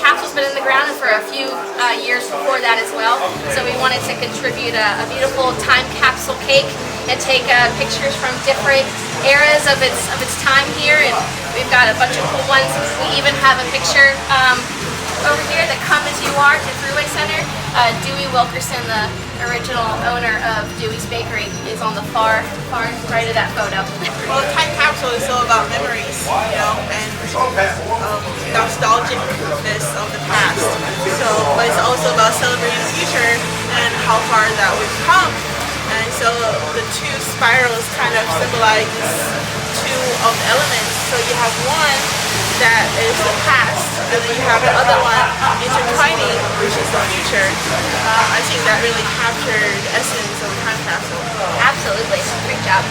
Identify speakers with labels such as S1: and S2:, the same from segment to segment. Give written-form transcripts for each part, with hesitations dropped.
S1: capsule's been in the ground for a few years before that as well. So we wanted to contribute a beautiful time capsule cake and take pictures from different eras of its time here. And we've got a bunch of cool ones. We even have a picture over here that Come As You Are to Thruway Center. Dewey Wilkerson, the original owner of Dewey's Bakery, is on the far right of that photo.
S2: Well, the time capsule is all about memories, you know, and nostalgicness of the past. So, but it's also about celebrating the future and how far that we've come. And so the two spirals kind of symbolize two of the elements. So you have one that is the past, and then you have the other one intertwining, which is the future. I think that really captured the essence of the time capsule.
S1: Absolutely. Great job.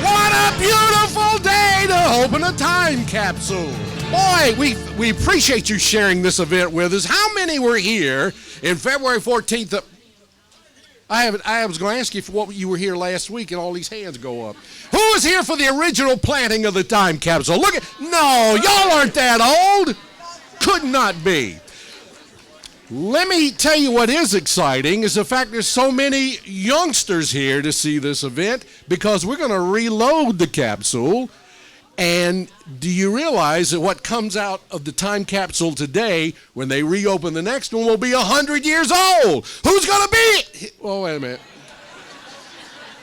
S3: What a beautiful day to open a time capsule. Boy, we appreciate you sharing this event with us. How many were here in February 14th? I was going to ask you for what you were here last week, and all these hands go up. Who was here for the original planting of the time capsule? No, y'all aren't that old. Could not be. Let me tell you what is exciting is the fact there's so many youngsters here to see this event, because we're going to reload the capsule. And do you realize that what comes out of the time capsule today, when they reopen the next one, will be 100 years old? Who's going to be? Oh, wait a minute.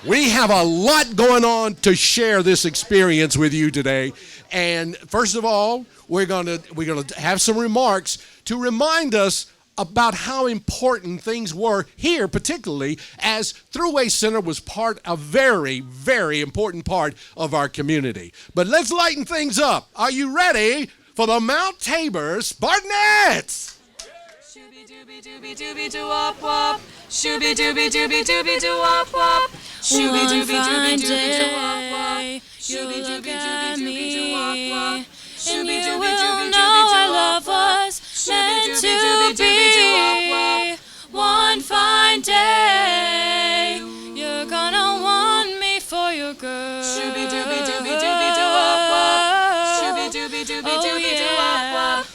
S3: We have a lot going on to share this experience with you today. And first of all, we're going to have some remarks to remind us about how important things were here, particularly as Thruway Center was a very, very important part of our community. But let's lighten things up. Are you ready for the Mount Tabor Spartanettes?
S4: Shooby dooby dooby dooby doo wop wop. Shooby dooby dooby dooby doo wop wop. Shooby dooby dooby dooby doo wop wop. Shooby dooby dooby dooby doo wop wop. And you will know our love was meant to be. One fine day, you're gonna want me for your girl. Shooby dooby dooby dooby doo wop wop. Shooby dooby dooby dooby doo wop wop.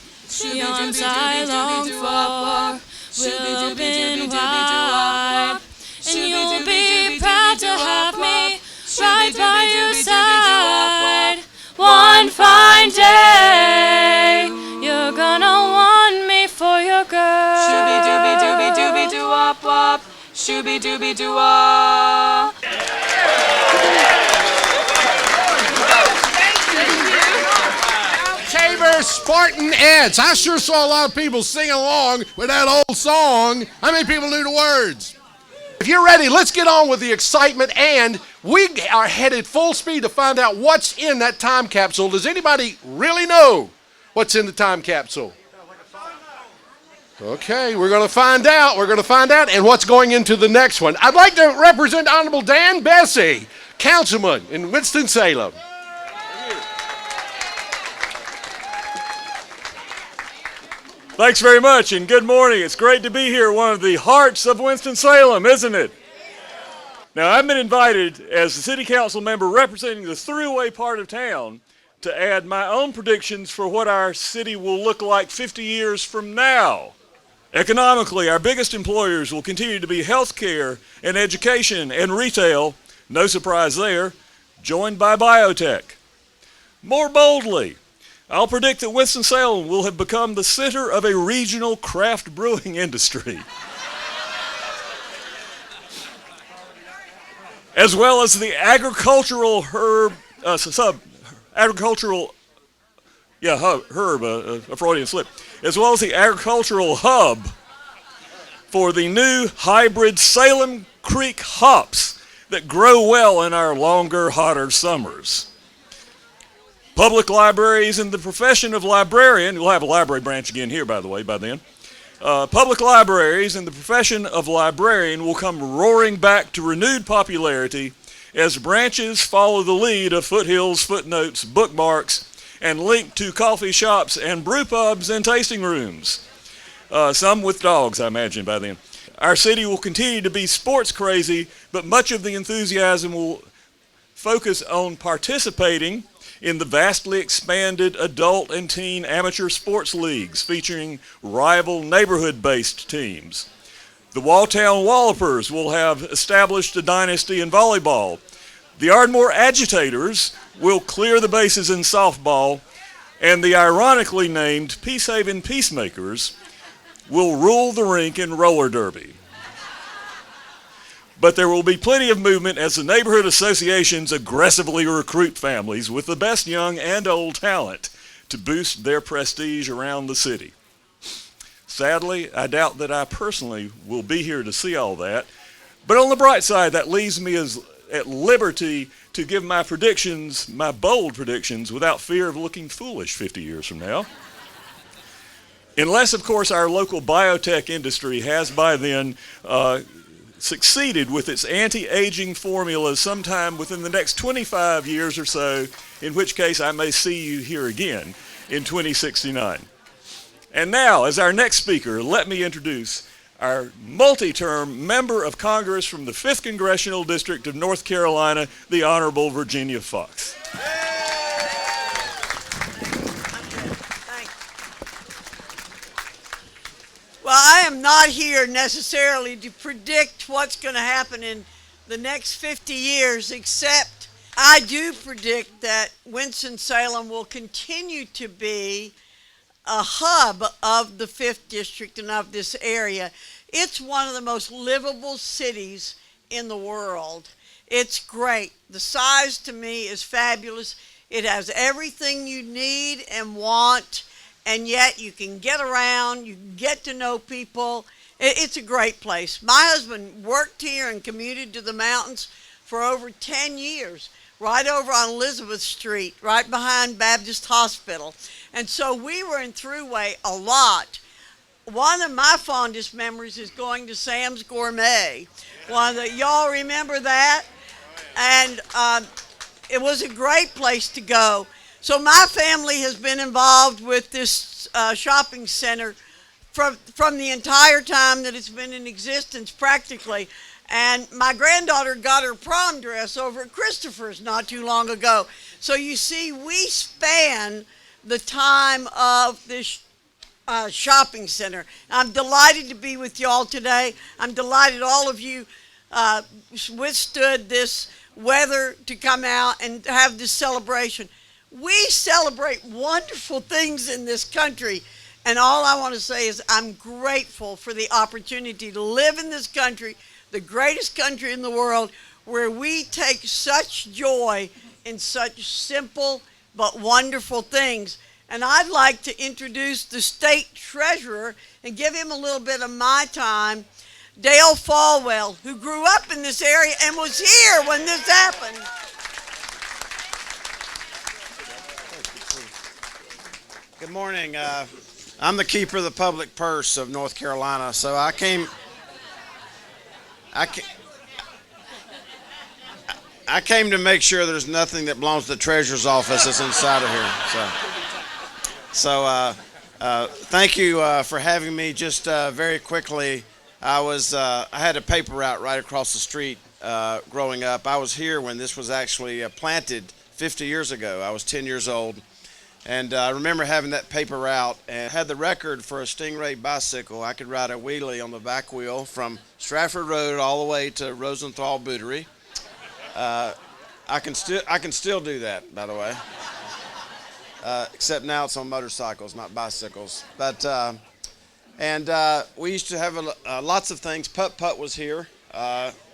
S4: The arms I long for will open wide, and you'll be proud to have me right by your side. One fine day, you're gonna want me for your girl. Shooby dooby dooby dooby doo wop wop. Shooby dooby doo wop.
S3: Tabor Spartanettes. I sure saw a lot of people sing along with that old song. How many people knew the words? If you're ready, let's get on with the excitement, and we are headed full speed to find out what's in that time capsule. Does anybody really know what's in the time capsule? Okay, we're going to find out. We're going to find out, and what's going into the next one. I'd like to represent Honorable Dan Bessie, Councilman in Winston-Salem.
S5: Thanks very much, and good morning. It's great to be here, one of the hearts of Winston-Salem, isn't it? Now, I've been invited as the city council member representing the Thruway part of town to add my own predictions for what our city will look like 50 years from now. Economically, our biggest employers will continue to be healthcare and education and retail, no surprise there, joined by biotech. More boldly, I'll predict that Winston-Salem will have become the center of a regional craft brewing industry, as well as the agricultural a Freudian slip, as well as the agricultural hub for the new hybrid Salem Creek hops that grow well in our longer, hotter summers. Public libraries and the profession of librarian, we'll have a library branch again here, by the way, by then. Public libraries and the profession of librarian will come roaring back to renewed popularity as branches follow the lead of foothills, footnotes, bookmarks, and link to coffee shops and brew pubs and tasting rooms. Some with dogs, I imagine, by then. Our city will continue to be sports crazy, but much of the enthusiasm will focus on participating in the vastly expanded adult and teen amateur sports leagues featuring rival neighborhood-based teams. The Walltown Wallopers will have established a dynasty in volleyball. The Ardmore Agitators will clear the bases in softball, and the ironically named Peacehaven Peacemakers will rule the rink in roller derby. But there will be plenty of movement as the neighborhood associations aggressively recruit families with the best young and old talent to boost their prestige around the city. Sadly, I doubt that I personally will be here to see all that, but on the bright side, that leaves me at liberty to give my predictions, my bold predictions, without fear of looking foolish 50 years from now. Unless, of course, our local biotech industry has by then succeeded with its anti-aging formulas sometime within the next 25 years or so, in which case I may see you here again in 2069. And now, as our next speaker, let me introduce our multi-term member of Congress from the 5th Congressional District of North Carolina, the Honorable Virginia Foxx.
S6: Well, I am not here necessarily to predict what's going to happen in the next 50 years, except I do predict that Winston-Salem will continue to be a hub of the 5th District and of this area. It's one of the most livable cities in the world. It's great. The size to me is fabulous. It has everything you need and want, and yet you can get around, you can get to know people. It's a great place. My husband worked here and commuted to the mountains for over 10 years, right over on Elizabeth Street, right behind Baptist Hospital. And so we were in Thruway a lot. One of my fondest memories is going to Sam's Gourmet. Y'all remember that? And it was a great place to go. So my family has been involved with this shopping center from the entire time that it's been in existence, practically. And my granddaughter got her prom dress over at Christopher's not too long ago. So you see, we span the time of this shopping center. I'm delighted to be with y'all today. I'm delighted all of you withstood this weather to come out and have this celebration. We celebrate wonderful things in this country, and all I want to say is I'm grateful for the opportunity to live in this country, the greatest country in the world, where we take such joy in such simple but wonderful things. And I'd like to introduce the state treasurer and give him a little bit of my time, Dale Falwell, who grew up in this area and was here when this happened.
S7: Good morning. I'm the keeper of the public purse of North Carolina, so I came to make sure there's nothing that belongs to the treasurer's office that's inside of here. So thank you for having me. Just very quickly, I had a paper route right across the street growing up. I was here when this was actually planted 50 years ago. I was 10 years old. And I remember having that paper route and had the record for a Stingray bicycle. I could ride a wheelie on the back wheel from Stratford Road all the way to Rosenthal Bootery. I can still do that, by the way. Except now it's on motorcycles, not bicycles. But we used to have lots of things. Putt-Putt was here,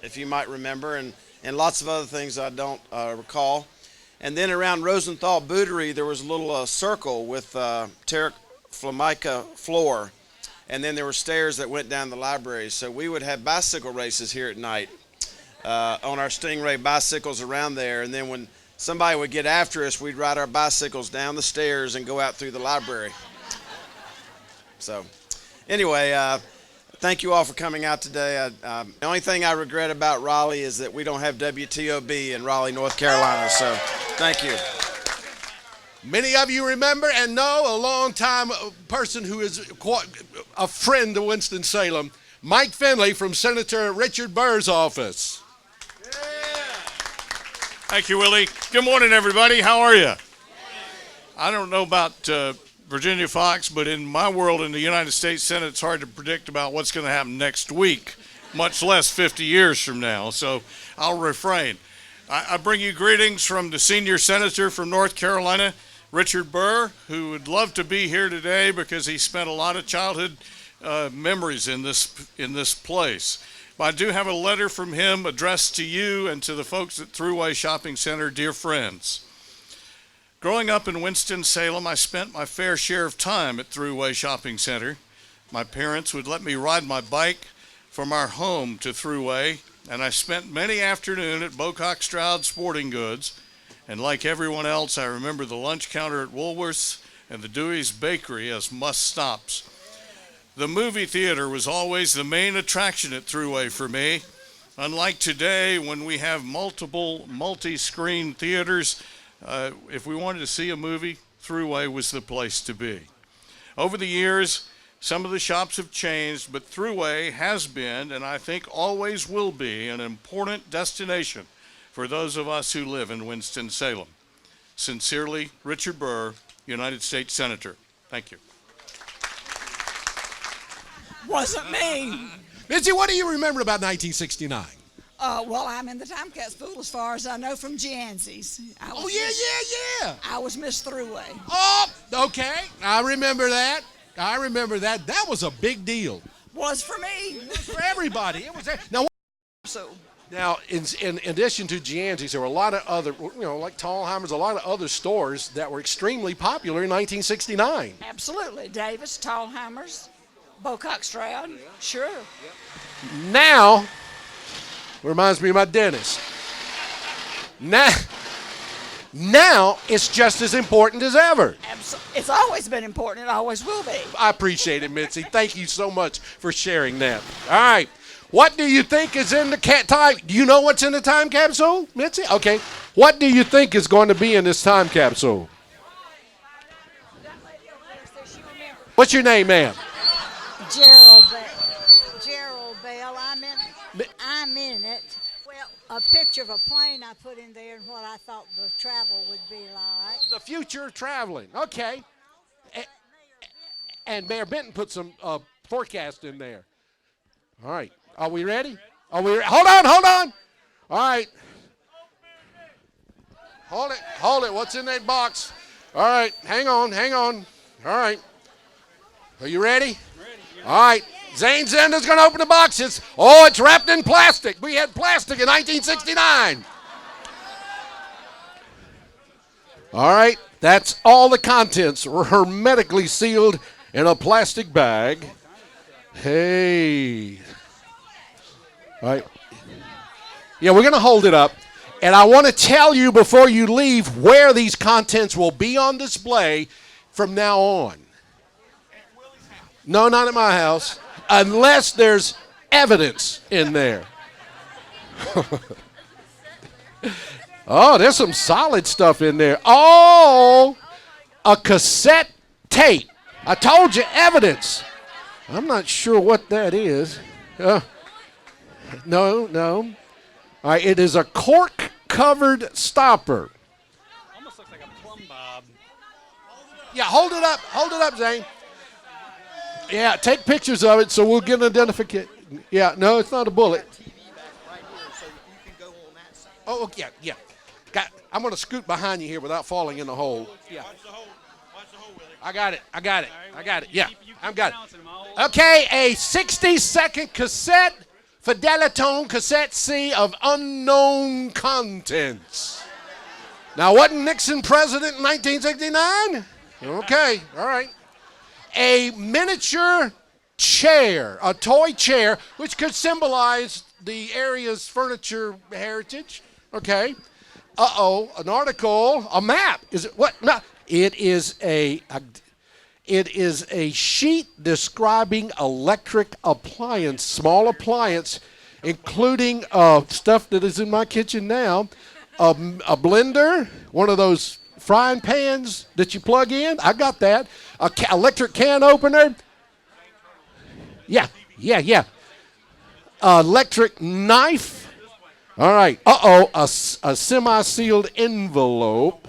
S7: if you might remember, and lots of other things I don't recall. And then around Rosenthal Bootery, there was a little circle with terra flamica floor, and then there were stairs that went down the library. So we would have bicycle races here at night on our Stingray bicycles around there, and then when somebody would get after us, we'd ride our bicycles down the stairs and go out through the library. So anyway, thank you all for coming out today. The only thing I regret about Raleigh is that we don't have WTOB in Raleigh, North Carolina, so thank you.
S3: Many of you remember and know a long-time person who is quite a friend to Winston-Salem, Mike Finley from Senator Richard Burr's office.
S8: Thank you, Willie. Good morning, everybody. How are you? I don't know about Virginia Fox, but in my world, in the United States Senate, it's hard to predict about what's going to happen next week, much less 50 years from now, so I'll refrain. I bring you greetings from the senior senator from North Carolina, Richard Burr, who would love to be here today because he spent a lot of childhood memories in this place. But I do have a letter from him addressed to you and to the folks at Thruway Shopping Center, dear friends. Growing up in Winston-Salem, I spent my fair share of time at Thruway Shopping Center. My parents would let me ride my bike from our home to Thruway, and I spent many afternoons at Bocock Stroud Sporting Goods. And like everyone else, I remember the lunch counter at Woolworth's and the Dewey's Bakery as must-stops. The movie theater was always the main attraction at Thruway for me. Unlike today, when we have multiple multi-screen theaters, if we wanted to see a movie, Thruway was the place to be. Over the years, some of the shops have changed, but Thruway has been, and I think always will be, an important destination for those of us who live in Winston-Salem. Sincerely, Richard Burr, United States Senator. Thank you.
S6: Wasn't me.
S3: Mitzi, what do you remember about 1969?
S9: Well, I'm in the time capsule as far as I know from Jansi's.
S3: Yeah.
S9: I was Miss Thruway.
S3: Oh, okay. I remember that. That was a big deal.
S9: Was for me.
S3: For everybody. It was now. Now, in addition to Gianzi's, there were a lot of other, like Tallheimer's, a lot of other stores that were extremely popular in 1969.
S9: Absolutely. Davis, Tallheimer's, Bocock Stroud. Sure.
S3: Now, reminds me of my dentist. Now it's just as important as ever.
S9: It's always been important. It always will be.
S3: I appreciate it, Mitzi. Thank you so much for sharing that. All right. What do you think is in the time? Do you know what's in the time capsule, Mitzi? Okay. What do you think is going to be in this time capsule? What's your name, ma'am?
S10: Gerald Bell. I'm in it. Well, a picture of a plane I put in there and what I thought the travel would be like.
S3: The future of traveling. Okay. And Mayor Benton put some forecast in there. All right. Are we ready? Hold on. All right. Hold it. What's in that box? All right. Hang on. All right. Are you ready? All right. Zane Zender's going to open the box. It's wrapped in plastic. We had plastic in 1969. All right. That's all the contents were hermetically sealed in a plastic bag. Hey. All right. Yeah, we're going to hold it up. And I want to tell you before you leave where these contents will be on display from now on. No, not at my house. Unless there's evidence in there. Oh, there's some solid stuff in there. Oh, a cassette tape. I told you, evidence. I'm not sure what that is. No. All right, it is a cork-covered stopper.
S8: Almost looks like a plumb bob.
S3: Yeah, hold it up, Zane. Yeah, take pictures of it so we'll get an identification. Yeah, no, it's not a bullet. Oh, yeah. I'm going to scoot behind you here without falling in the hole. Yeah.
S8: Watch the hole, Willie.
S3: I got it. Yeah, I've got it. Okay, a 60-second cassette, Fidelitone cassette C of unknown contents. Now, wasn't Nixon president in 1969? Okay, all right. A miniature chair, a toy chair, which could symbolize the area's furniture heritage. Okay. An article, a map. Is it what? No, it is a sheet describing electric appliance, small appliance, including stuff that is in my kitchen now, a blender, one of those frying pans that you plug in. I got that. Electric can opener. Yeah. Electric knife. All right. A semi-sealed envelope.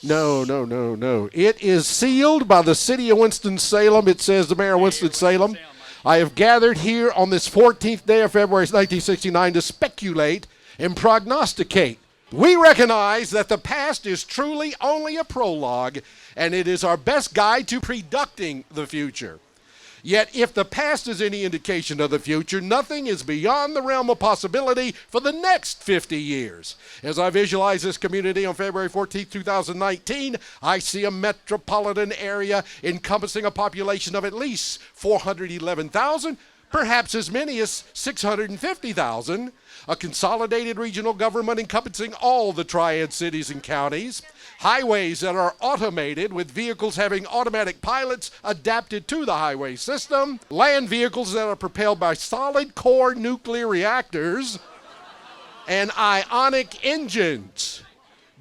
S3: No. It is sealed by the city of Winston-Salem. It says the mayor of Winston-Salem. I have gathered here on this 14th day of February 1969 to speculate and prognosticate. We recognize that the past is truly only a prologue, and it is our best guide to predicting the future. Yet, if the past is any indication of the future, nothing is beyond the realm of possibility for the next 50 years. As I visualize this community on February 14, 2019, I see a metropolitan area encompassing a population of at least 411,000, perhaps as many as 650,000, a consolidated regional government encompassing all the triad cities and counties, highways that are automated with vehicles having automatic pilots adapted to the highway system, land vehicles that are propelled by solid core nuclear reactors, and ionic engines.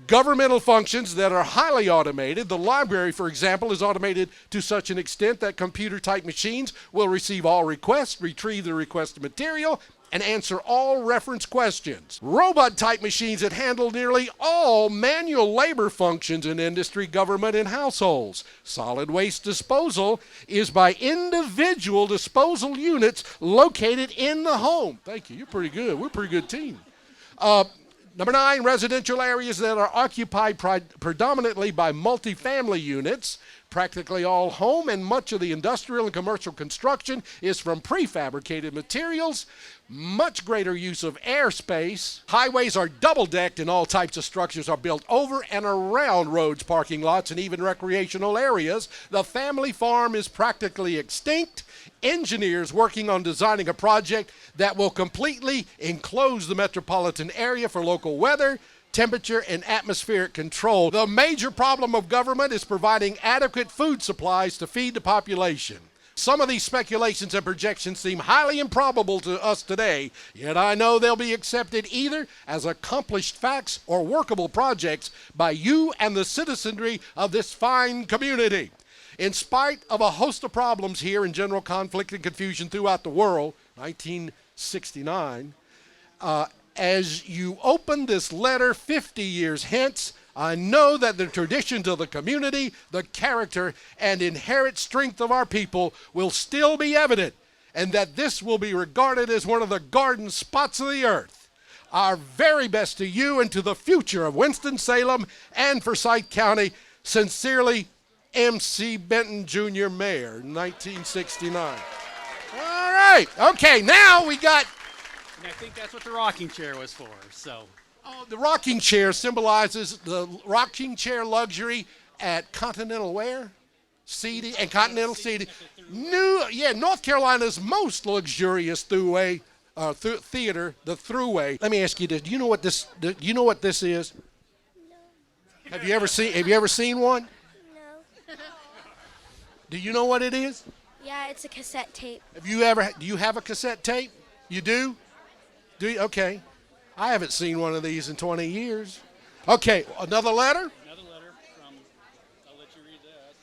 S3: Governmental functions that are highly automated. The library, for example, is automated to such an extent that computer-type machines will receive all requests, retrieve the requested material, and answer all reference questions. Robot-type machines that handle nearly all manual labor functions in industry, government, and households. Solid waste disposal is by individual disposal units located in the home. Thank you. You're pretty good. We're a pretty good team. Number 9, residential areas that are occupied predominantly by multifamily units. Practically all home and much of the industrial and commercial construction is from prefabricated materials. Much greater use of airspace. Highways are double-decked and all types of structures are built over and around roads, parking lots, and even recreational areas. The family farm is practically extinct. Engineers working on designing a project that will completely enclose the metropolitan area for local weather, temperature, and atmospheric control. The major problem of government is providing adequate food supplies to feed the population. Some of these speculations and projections seem highly improbable to us today, yet I know they'll be accepted either as accomplished facts or workable projects by you and the citizenry of this fine community. In spite of a host of problems here and general conflict and confusion throughout the world, 1969, as you open this letter 50 years hence, I know that the traditions of the community, the character, and inherent strength of our people will still be evident, and that this will be regarded as one of the garden spots of the earth. Our very best to you and to the future of Winston-Salem and Forsyth County. Sincerely, M.C. Benton, Jr., Mayor, 1969. All right. Okay, now we got...
S11: And I think that's what the rocking chair was for, so...
S3: Oh, the rocking chair symbolizes the rocking chair luxury at Continental where? Seating and Continental Seating. North Carolina's most luxurious Thruway theater, the Thruway. Let me ask you this: do you know what this? Do you know what this is? No. Have you ever seen one?
S12: No.
S3: Do you know what it is?
S12: Yeah, it's a cassette tape.
S3: Do you have a cassette tape? You do? Do you? Okay. I haven't seen one of these in 20 years. Okay, another letter?
S11: Another letter from, I'll let you read that.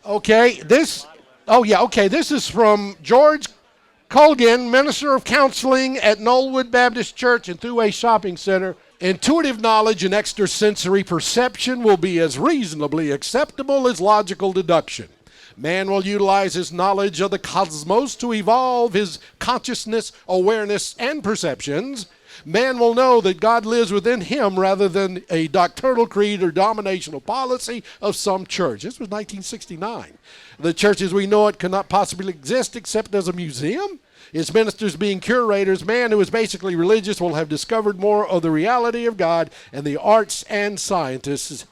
S11: So.
S3: Okay, this is from George Colgan, Minister of Counseling at Knollwood Baptist Church and Thruway Shopping Center. Intuitive knowledge and extrasensory perception will be as reasonably acceptable as logical deduction. Man will utilize his knowledge of the cosmos to evolve his consciousness, awareness, and perceptions. Man will know that God lives within him rather than a doctrinal creed or dominational policy of some church. This was 1969. The church as we know it cannot possibly exist except as a museum. Its ministers being curators, man who is basically religious will have discovered more of the reality of God and the arts and sciences,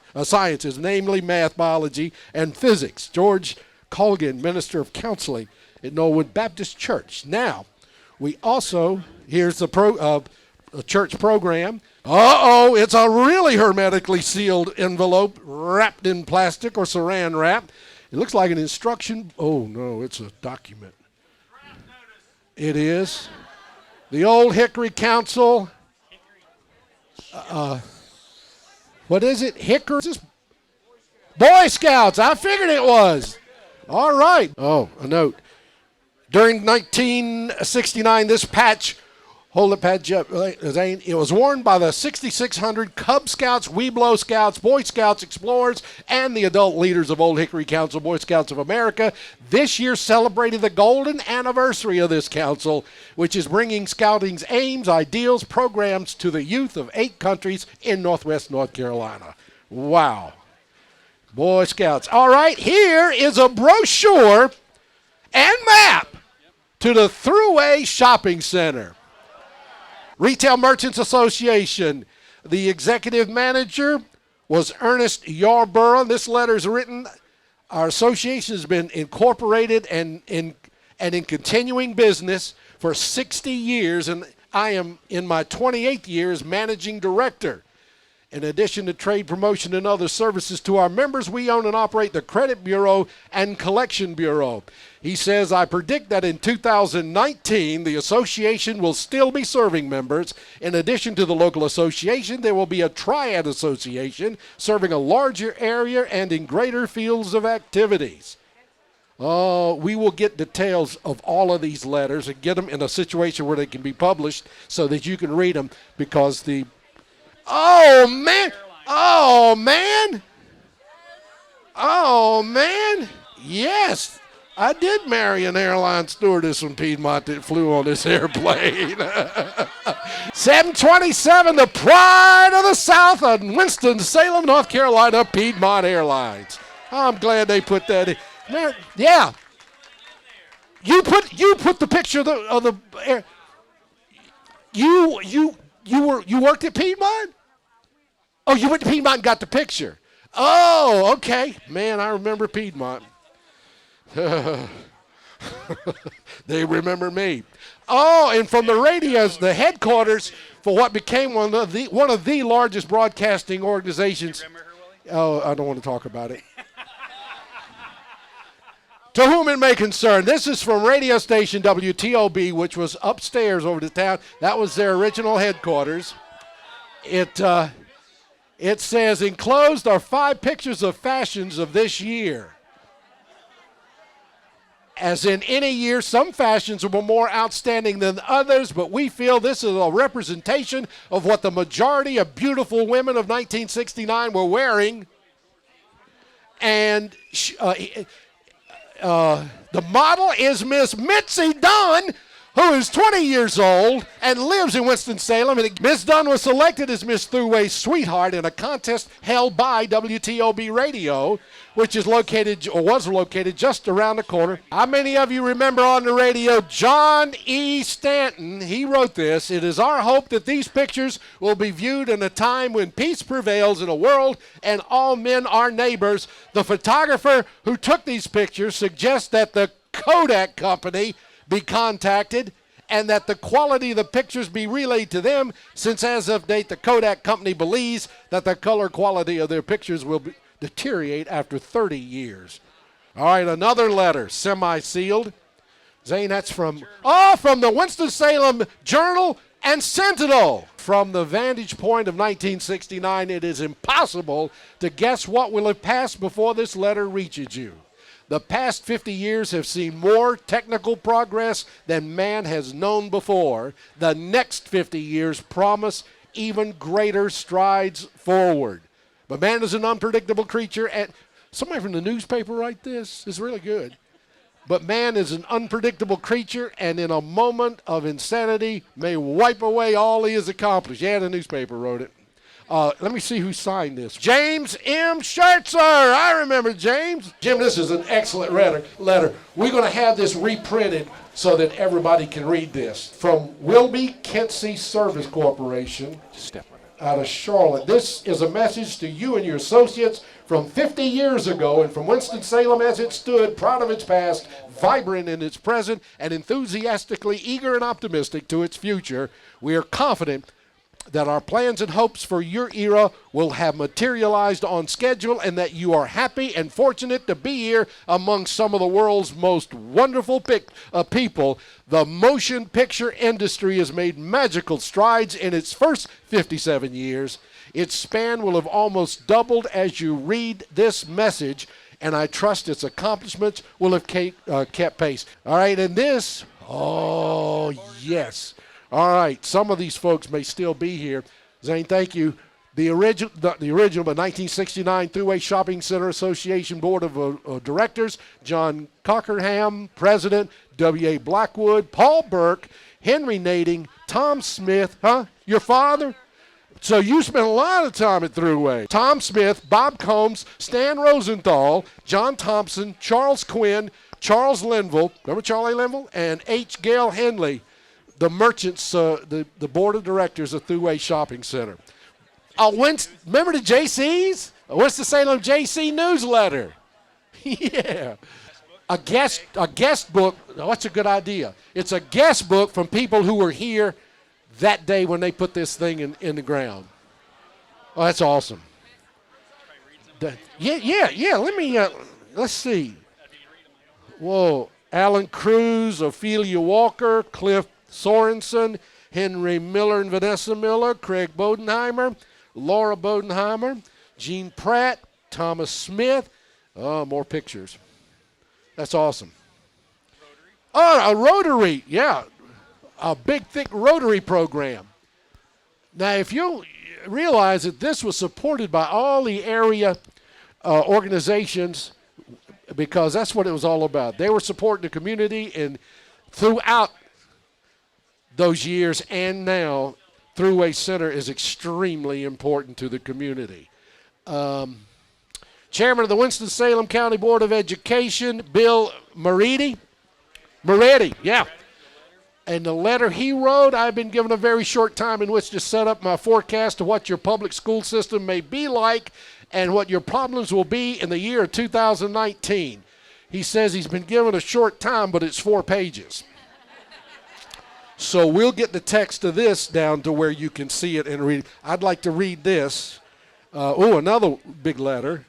S3: namely math, biology, and physics. George Colgan, Minister of Counseling at Knollwood Baptist Church. Now, we also, here's the church program. It's a really hermetically sealed envelope wrapped in plastic or saran wrap. It looks like an instruction. Oh, no, it's a document. It is. The Old Hickory Council. What is it? Hickory? Boy Scouts. I figured it was. All right. Oh, a note. During 1969, this patch, hold it, Pat, Zane, it was worn by the 6,600 Cub Scouts, Weeblo Scouts, Boy Scouts, Explorers, and the adult leaders of Old Hickory Council, Boy Scouts of America. This year celebrated the golden anniversary of this council, which is bringing scouting's aims, ideals, programs to the youth of 8 countries in Northwest North Carolina. Wow. Boy Scouts. All right, here is a brochure and map to the Thruway Shopping Center. Retail Merchants Association. The executive manager was Ernest Yarborough. This letter is written. Our association has been incorporated and in continuing business for 60 years, and I am in my 28th year as managing director. In addition to trade promotion and other services to our members, we own and operate the Credit Bureau and Collection Bureau. He says, I predict that in 2019, the association will still be serving members. In addition to the local association, there will be a triad association serving a larger area and in greater fields of activities. We will get details of all of these letters and get them in a situation where they can be published so that you can read them, because the Oh, man. Oh, man. Oh, man. Yes. I did marry an airline stewardess from Piedmont that flew on this airplane. 727, the pride of the South on Winston-Salem, North Carolina, Piedmont Airlines. I'm glad they put that in. Man, yeah. You put the picture of the air. You worked at Piedmont? Oh, you went to Piedmont and got the picture. Oh, okay. Man, I remember Piedmont. They remember me. Oh, and from the radios, the headquarters for what became one of the largest broadcasting organizations.
S11: You remember her, Willie?
S3: Oh, I don't want to talk about it. To whom it may concern, this is from radio station WTOB, which was upstairs over the town. That was their original headquarters. It says, enclosed are 5 pictures of fashions of this year. As in any year, some fashions were more outstanding than others, but we feel this is a representation of what the majority of beautiful women of 1969 were wearing. And the model is Miss Mitzi Dunn, who is 20 years old and lives in Winston-Salem. And Miss Dunn was selected as Miss Thruway's sweetheart in a contest held by WTOB Radio, which is was located just around the corner. How many of you remember on the radio John E. Stanton? He wrote this: "It is our hope that these pictures will be viewed in a time when peace prevails in a world and all men are neighbors." The photographer who took these pictures suggests that the Kodak company be contacted and that the quality of the pictures be relayed to them, since as of date the Kodak company believes that the color quality of their pictures will deteriorate after 30 years. All right, another letter, semi-sealed. Zane, that's from the Winston-Salem Journal and Sentinel. From the vantage point of 1969, it is impossible to guess what will have passed before this letter reaches you. The past 50 years have seen more technical progress than man has known before. The next 50 years promise even greater strides forward. But man is an unpredictable creature, and somebody from the newspaper write this. It's really good. But man is an unpredictable creature, and in a moment of insanity may wipe away all he has accomplished. Yeah, the newspaper wrote it. Let me see who signed this. James M. Schertzer. I remember James. Jim, this is an excellent letter. We're going to have this reprinted so that everybody can read this. From Wilby Kensey Service Corporation out of Charlotte. This is a message to you and your associates from 50 years ago, and from Winston-Salem as it stood, proud of its past, vibrant in its present, and enthusiastically eager and optimistic to its future. We are confident that our plans and hopes for your era will have materialized on schedule, and that you are happy and fortunate to be here among some of the world's most wonderful people. The motion picture industry has made magical strides in its first 57 years. Its span will have almost doubled as you read this message. and I trust its accomplishments will have kept pace. All right, and this, oh, yes. All right, some of these folks may still be here. Zane, thank you. The original, but 1969 Thruway Shopping Center Association Board of Directors, John Cockerham, President, W.A. Blackwood, Paul Burke, Henry Nading, Tom Smith, your father? So you spent a lot of time at Thruway. Tom Smith, Bob Combs, Stan Rosenthal, John Thompson, Charles Quinn, Charles Linville, remember Charlie Linville? And H. Gale Henley, the merchants, the board of directors of Thruway Shopping Center. Remember the JCs? Winston-Salem JC newsletter. Yeah. A guest book. That's a good idea. It's a guest book from people who were here that day when they put this thing in the ground. Oh, that's awesome. Yeah. Let me, let's see. Whoa. Alan Cruz, Ophelia Walker, Cliff Sorensen, Henry Miller and Vanessa Miller, Craig Bodenheimer, Laura Bodenheimer, Gene Pratt, Thomas Smith. Oh, more pictures. That's awesome. Oh, a Rotary, yeah. A big, thick Rotary program. Now, if you realize that this was supported by all the area organizations, because that's what it was all about. They were supporting the community, and throughout those years and now, Thruway Center is extremely important to the community. Chairman of the Winston-Salem County Board of Education, Bill Moretti, yeah. And the letter he wrote, I've been given a very short time in which to set up my forecast of what your public school system may be like and what your problems will be in the year of 2019. He says he's been given a short time, but it's 4 pages. So we'll get the text of this down to where you can see it and read. I'd like to read this. Another big letter.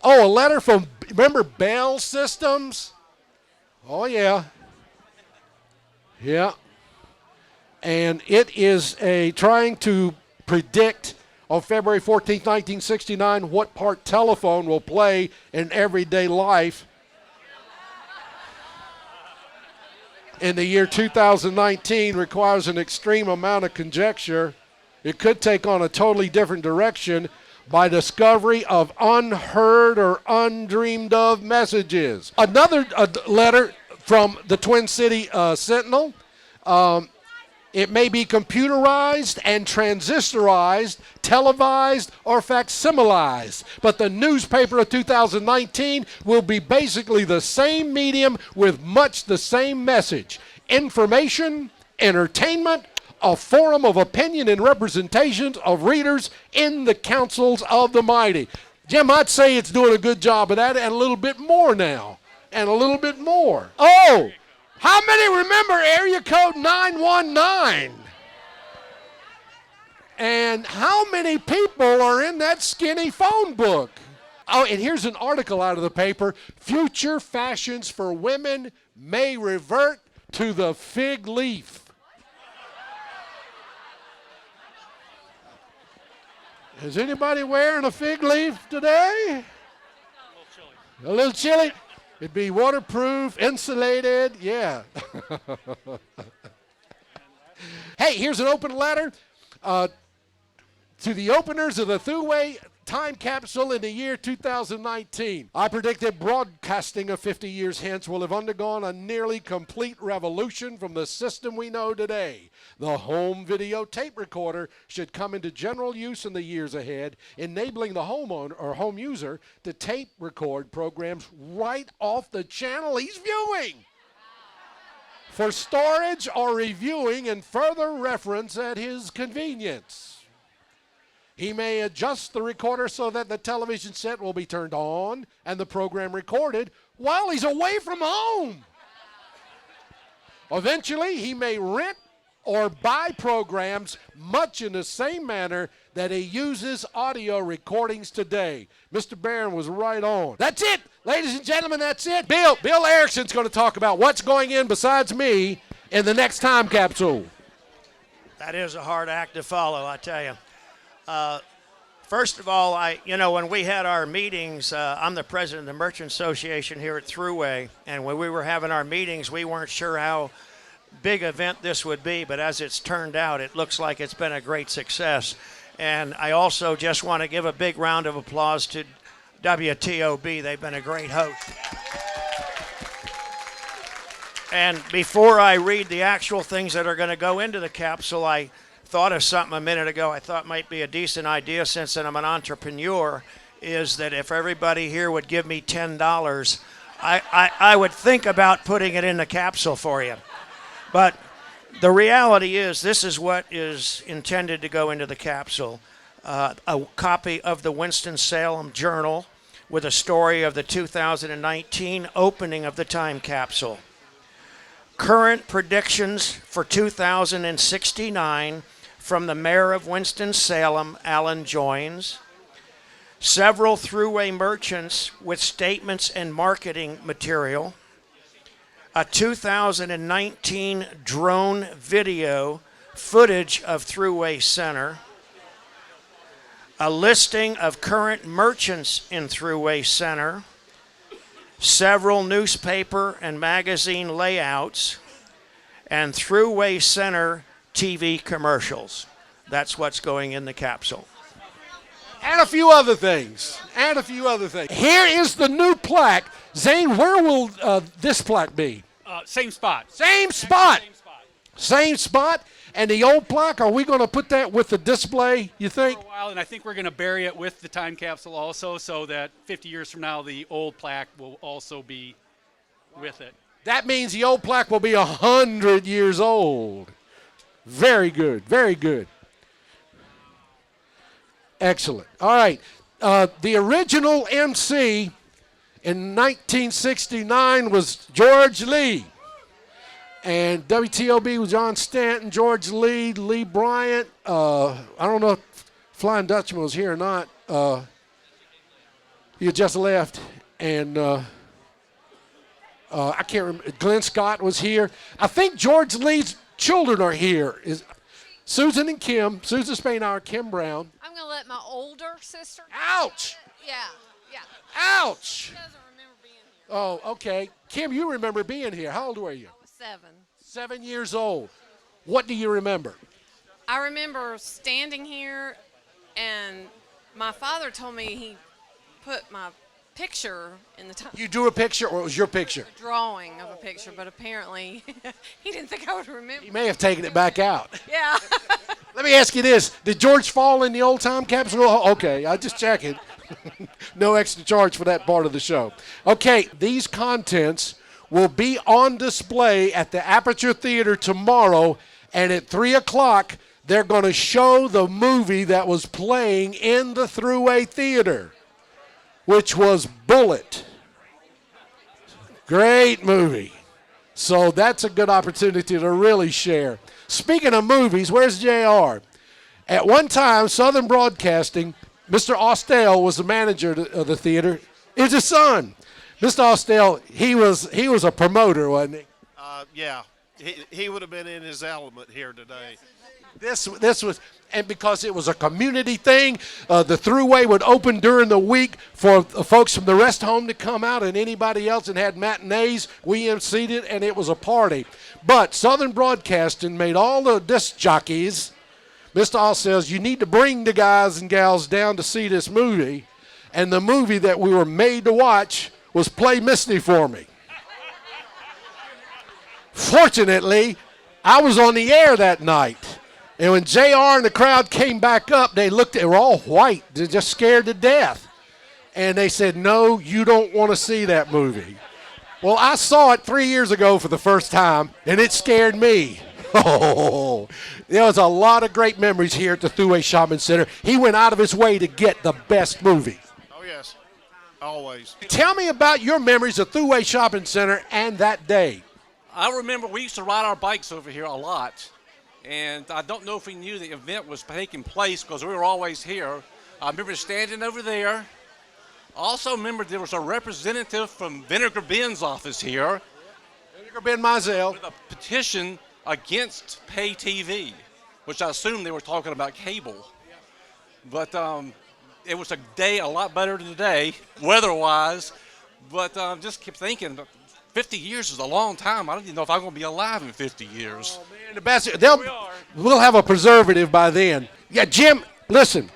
S3: Oh, a letter from, remember Bell Systems? Oh, yeah. Yeah. And it is trying to predict on February 14th, 1969, what part telephone will play in everyday life in the year 2019 requires an extreme amount of conjecture. It could take on a totally different direction by discovery of unheard or undreamed of messages. Another letter from the Twin City Sentinel. It may be computerized and transistorized, televised, or facsimilized, but the newspaper of 2019 will be basically the same medium with much the same message. Information, entertainment, a forum of opinion and representations of readers in the councils of the mighty. Jim, I'd say it's doing a good job of that and a little bit more now. And a little bit more. Oh! How many remember area code 919? And how many people are in that skinny phone book? Oh, and here's an article out of the paper. Future fashions for women may revert to the fig leaf. Is anybody wearing a fig leaf today? A little chilly. It'd be waterproof, insulated, yeah. Hey, here's an open letter to the openers of the Thruway time capsule in the year 2019. I predict that broadcasting of 50 years hence will have undergone a nearly complete revolution from the system we know today. The home video tape recorder should come into general use in the years ahead, enabling the homeowner or home user to tape record programs right off the channel he's viewing for storage or reviewing and further reference at his convenience. He may adjust the recorder so that the television set will be turned on and the program recorded while he's away from home. Eventually, he may rent or buy programs much in the same manner that he uses audio recordings today. Mr. Barron was right on. That's it, ladies and gentlemen, that's it. Bill Erickson's going to talk about what's going in besides me in the next time capsule.
S13: That is a hard act to follow, I tell you. First of all, when we had our meetings, I'm the president of the Merchant Association here at Thruway, and when we were having our meetings, we weren't sure how big event this would be, but as it's turned out, it looks like it's been a great success. And I also just want to give a big round of applause to WTOB. They've been a great host. And before I read the actual things that are going to go into the capsule, I thought of something a minute ago I thought might be a decent idea, since that I'm an entrepreneur, is that if everybody here would give me $10, I would think about putting it in the capsule for you. But the reality is, this is what is intended to go into the capsule. A copy of the Winston-Salem Journal with a story of the 2019 opening of the time capsule. Current predictions for 2069 from the mayor of Winston-Salem, Alan Joines. Several Thruway merchants with statements and marketing material. A 2019 drone video footage of Thruway Center. A listing of current merchants in Thruway Center. Several newspaper and magazine layouts, and Thruway Center TV commercials. That's what's going in the capsule.
S3: And a few other things. Here is the new plaque. Zane, where will this plaque be?
S11: Same spot.
S3: Same spot. And the old plaque, are we going to put that with the display, you think?
S11: For a while, and I think we're going to bury it with the time capsule also, so that 50 years from now, the old plaque will also be with it.
S3: That means the old plaque will be 100 years old. Very good, very good. Excellent. All right. The original MC in 1969 was George Lee. And WTOB was John Stanton, George Lee, Lee Bryant. I don't know if Flying Dutchman was here or not. He had just left. And I can't remember. Glenn Scott was here. I think George Lee's children are here. Susan and Kim. Susan Spainhour, Kim Brown.
S14: I'm going to let my older sister.
S3: Ouch!
S14: Yeah.
S3: Ouch!
S14: She doesn't remember being here.
S3: Oh, okay. Kim, you remember being here. How old were you?
S14: 7.
S3: 7 years old. What do you remember?
S14: I remember standing here, and my father told me he put my picture in the time.
S3: You drew a picture, or it was your picture?
S14: A drawing of a picture, but apparently he didn't think I would remember.
S3: He may have taken it back out.
S14: Yeah.
S3: Let me ask you this. Did George fall in the old time capsule? Oh, okay, I just checking. No extra charge for that part of the show. Okay, these contents will be on display at the Aperture Theater tomorrow, and at 3 o'clock, they're going to show the movie that was playing in the Thruway Theater, which was Bullet. Great movie. So that's a good opportunity to really share. Speaking of movies, where's JR? At one time, Southern Broadcasting, Mr. Austell was the manager of the theater. It's his son. Mr. Austell, he was a promoter, wasn't he?
S15: Yeah, he would have been in his element here today.
S3: This was, and because it was a community thing, the Thruway would open during the week for folks from the rest home to come out, and anybody else, and had matinees. We emceed it, and it was a party. But Southern Broadcasting made all the disc jockeys. Mr. All says, you need to bring the guys and gals down to see this movie, and the movie that we were made to watch was Play Misty for Me. Fortunately, I was on the air that night. And when JR and the crowd came back up, they were all white. They're just scared to death. And they said, no, you don't want to see that movie. Well, I saw it 3 years ago for the first time, and it scared me. Oh, there was a lot of great memories here at the Thruway Shopping Center. He went out of his way to get the best movie.
S15: Oh, yes, always.
S3: Tell me about your memories of Thruway Shopping Center and that day.
S16: I remember we used to ride our bikes over here a lot. And I don't know if we knew the event was taking place because we were always here. I remember standing over there. I also remember there was a representative from Vinegar Ben's office here.
S3: Vinegar Ben Mizell.
S16: With a petition against pay TV, which I assume they were talking about cable. But it was a day a lot better than today, weather-wise. But just keep thinking, 50 years is a long time. I don't even know if I'm going to be alive in 50 years.
S3: Oh, man, the best. We'll have a preservative by then. Yeah, Jim, listen.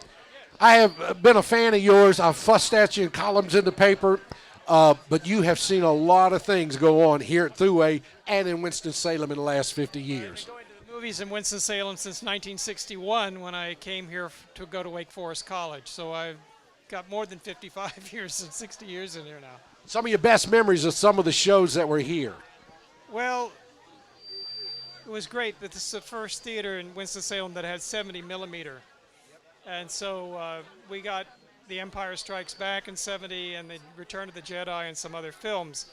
S3: I have been a fan of yours. I've fussed at you in columns in the paper. But you have seen a lot of things go on here at Thruway and in Winston-Salem in the last 50 years.
S17: I've been going to the movies in Winston-Salem since 1961 when I came here to go to Wake Forest College. So I've got more than 55 years and 60 years in here now.
S3: Some of your best memories of some of the shows that were here.
S17: Well, it was great, but this is the first theater in Winston-Salem that had 70 millimeter. And so we got The Empire Strikes Back in 70 and The Return of the Jedi and some other films.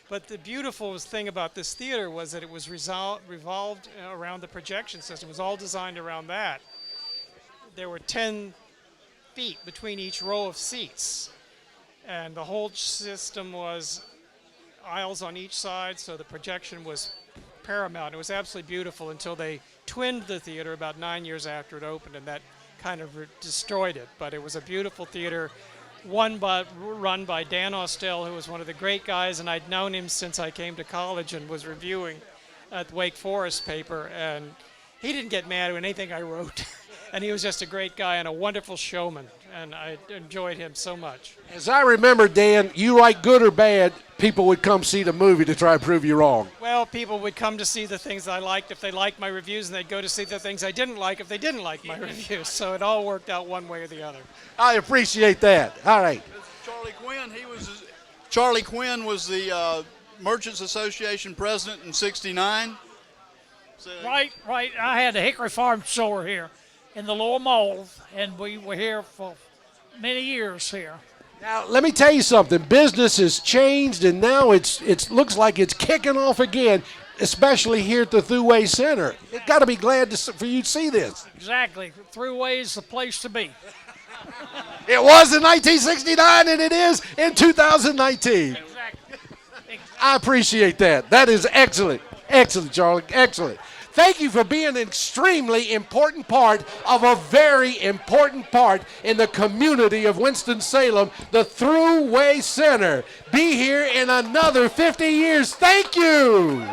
S17: But the beautiful thing about this theater was that it was revolved around the projection system. It was all designed around that. There were 10 feet between each row of seats. And the whole system was aisles on each side, so the projection was paramount. It was absolutely beautiful until they twinned the theater about 9 years after it opened, and that kind of destroyed it. But it was a beautiful theater, run by Dan Austell, who was one of the great guys, and I'd known him since I came to college and was reviewing at the Wake Forest paper, and he didn't get mad at anything I wrote. And he was just a great guy and a wonderful showman, and I enjoyed him so much.
S3: As I remember, Dan, you write good or bad, people would come see the movie to try to prove you wrong.
S17: Well, people would come to see the things I liked if they liked my reviews, and they'd go to see the things I didn't like if they didn't like my reviews. So it all worked out one way or the other.
S3: I appreciate that. All right.
S18: Charlie Quinn, Charlie Quinn was the Merchants Association president in '69. So
S19: Right. I had the Hickory Farm store here in the Lower Mall, and we were here for many years here.
S3: Now, let me tell you something. Business has changed, and now it looks like it's kicking off again, especially here at the Thruway Center. You've got to be glad for you to see this.
S19: Exactly. Thruway is the place to be.
S3: It was in 1969, and it is in 2019.
S19: Exactly.
S3: I appreciate that. That is excellent. Excellent, Charlie. Excellent. Thank you for being an extremely important part of a very important part in the community of Winston-Salem, the Thruway Center. Be here in another 50 years. Thank you.